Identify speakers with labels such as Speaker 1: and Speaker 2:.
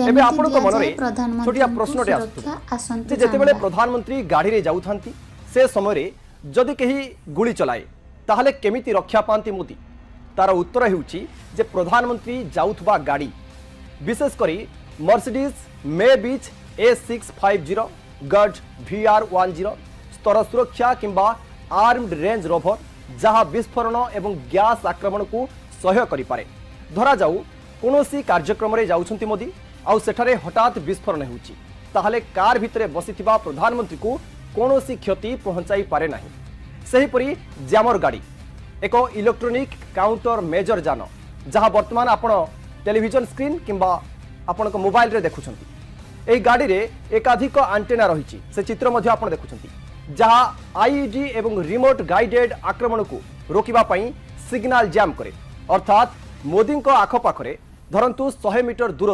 Speaker 1: एबे आपनको मन रे छोटिया प्रश्नटे आसुथि जेतेबेले प्रधानमंत्री गाड़ी रे जाउथांती से समय रे जदि कहीं गुली चलाए ताहले केमिति रक्षा पांती मोदी तार उत्तर हेउची जे प्रधानमंत्री जाउथबा गाड़ी विशेष करी मर्सिडीज मे बीच A650 गड VR10 स्तर सुरक्षा किंबा आर्म्ड रेंज रोवर जहाँ विस्फोरण एवं गैस आक्रमण को सह्य करि पारे धरा जाऊ कोनोसी कार्यक्रम रे जाउछंती मोदी आउ सेठारे हठात विस्फोरण हेउची ताहले कार भितरे बसिथिबा प्रधानमंत्री को कोनोसी क्षति पहुंचाई पारे नाही सेहीपरि जैमर गाड़ी एक इलेक्ट्रोनिक काउंटर मेजर जान जहाँ वर्तमान आपण टेलीविजन स्क्रीन किंबा आपण मोबाइल रे देखुछंती एही गाड़ी रे एकाधिक आंटेना रहिछि से चित्र मध्ये आपण देखुछंती जहाँ आईईडी एवं रिमोट गाइडेड आक्रमण को रोकिबा पई सिग्नल जैम करे अर्थात मोदी को आखपाखरे धरंतु 100 मीटर दूर